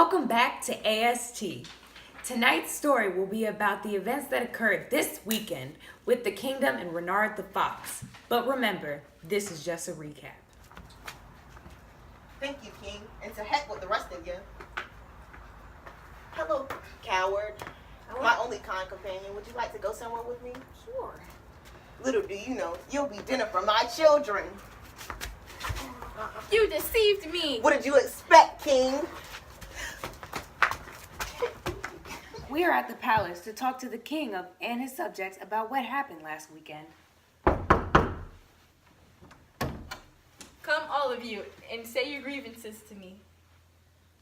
Welcome back to AST. Tonight's story will be about the events that occurred this weekend with the Kingdom and Renard the Fox. But remember, this is just a recap. Thank you, King, and to heck with the rest of you. Hello, coward. My only kind companion. Would you like to go somewhere with me? Sure. Little do you know, you'll be dinner for my children. You deceived me. What did you expect, King? We are at the palace to talk to the king and his subjects about what happened last weekend. Come, all of you, and say your grievances to me.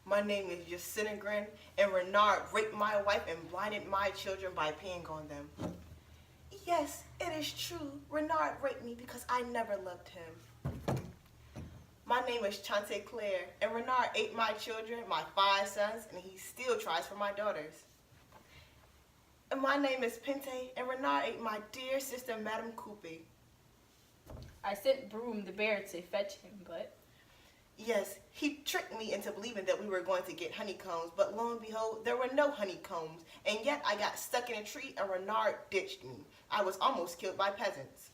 My name is Yacinegrin, and Renard raped my wife and blinded my children by peeing on them. Yes, it is true. Renard raped me because I never loved him. My name is Chante Claire, and Renard ate my children, my 5 sons, and he still tries for my daughters. And my name is Pente, and Renard ate my dear sister, Madame Coupe. I sent Broom the bear to fetch him, but... Yes, he tricked me into believing that we were going to get honeycombs, but lo and behold, there were no honeycombs, and yet I got stuck in a tree and Renard ditched me. I was almost killed by peasants.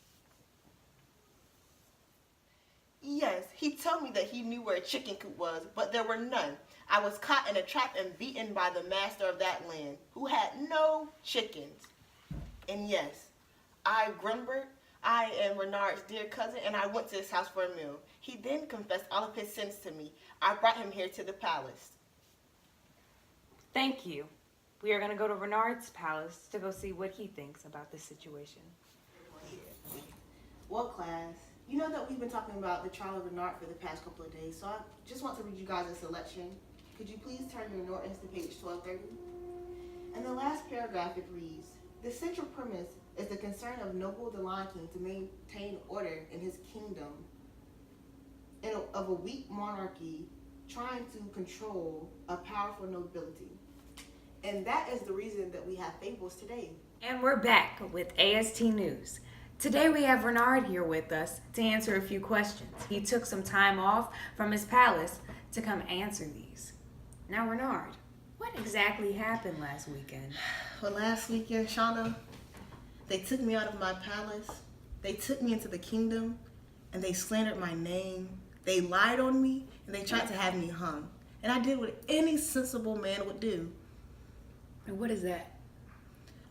Yes, he told me that he knew where a chicken coop was, but there were none. I was caught in a trap and beaten by the master of that land, who had no chickens. And yes, Grimbert, I am Renard's dear cousin, and I went to his house for a meal. He then confessed all of his sins to me. I brought him here to the palace. Thank you. We are going to go to Renard's palace to go see what he thinks about this situation. Well, class, you know that we've been talking about the trial of Renard for the past couple of days, so I just want to read you guys a selection. Could you please turn your notes to page 1230? In the last paragraph it reads, the central premise is the concern of noble the Lion King to maintain order in his kingdom of a weak monarchy trying to control a powerful nobility. And that is the reason that we have fables today. And we're back with AST News. Today we have Renard here with us to answer a few questions. He took some time off from his palace to come answer these. Now, Renard, what exactly happened last weekend? Well, last weekend, Shauna, they took me out of my palace. They took me into the kingdom, and they slandered my name. They lied on me, and they tried to have me hung. And I did what any sensible man would do. And what is that?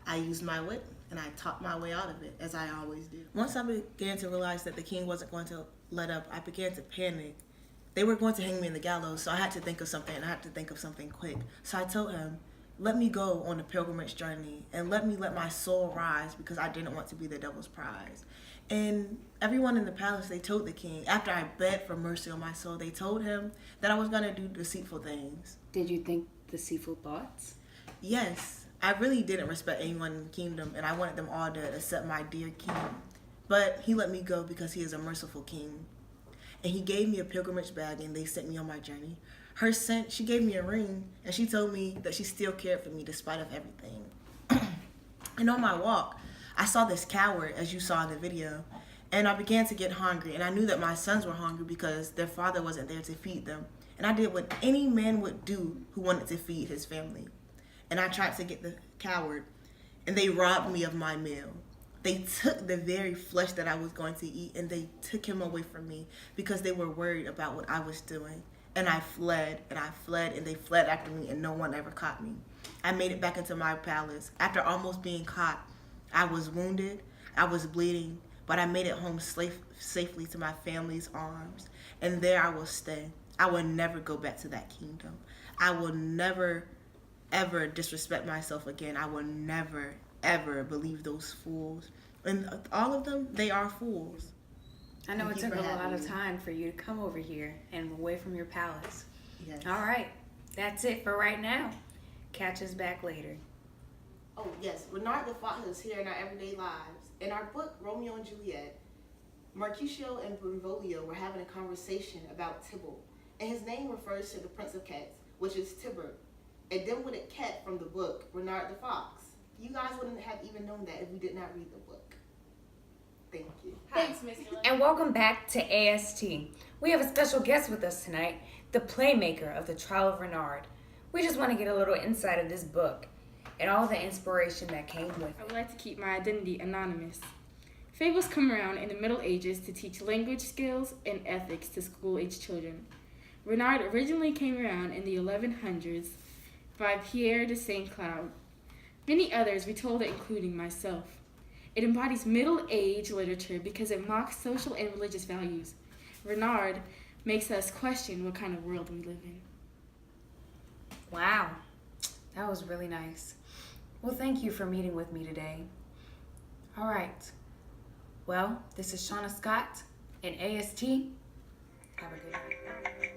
I used my wit, and I talked my way out of it, as I always do. Once I began to realize that the king wasn't going to let up, I began to panic. They were going to hang me in the gallows, so I had to think of something, and I had to think of something quick. So I told him, let me go on a pilgrimage journey, and let my soul rise, because I didn't want to be the devil's prize. And everyone in the palace, they told the king, after I begged for mercy on my soul, they told him that I was going to do deceitful things. Did you think deceitful thoughts? Yes, I really didn't respect anyone in the kingdom, and I wanted them all to accept my dear king. But he let me go because he is a merciful king. And he gave me a pilgrimage bag, and they sent me on my journey. She gave me a ring, and she told me that she still cared for me despite of everything. And on my walk, I saw this coward, as you saw in the video, and I began to get hungry, and I knew that my sons were hungry because their father wasn't there to feed them. And I did what any man would do who wanted to feed his family. And I tried to get the coward, and they robbed me of my meal. They took the very flesh that I was going to eat, and they took him away from me because they were worried about what I was doing. And I fled, and they fled after me, and no one ever caught me. I made it back into my palace. After almost being caught, I was wounded, I was bleeding, but I made it home safely to my family's arms. And there I will stay. I will never go back to that kingdom. I will never, ever disrespect myself again. I will never, ever believe those fools. And all of them, they are fools. I know it took a lot of time for you to come over here and away from your palace. Yes. All right. That's it for right now. Catch us back later. Oh, yes. Renard the Fox is here in our everyday lives. In our book, Romeo and Juliet, Mercutio and Benvolio were having a conversation about Tybalt. And his name refers to the Prince of Cats, which is Tybalt, a dim-witted cat from the book, Renard the Fox. You guys wouldn't have even known that if we did not read the book. Thank you. Thanks, Miss Miller. And welcome back to AST. We have a special guest with us tonight, the playmaker of the Trial of Renard. We just want to get a little insight of this book and all the inspiration that came with I it. would like to keep my identity anonymous. Fables come around in the Middle Ages to teach language skills and ethics to school-aged children. Renard originally came around in the 1100s by Pierre de Saint Cloud. Many others retold it, including myself. It embodies middle-age literature because it mocks social and religious values. Renard makes us question what kind of world we live in. Wow, that was really nice. Well, thank you for meeting with me today. All right. Well, this is Shauna Scott and AST. Have a good night.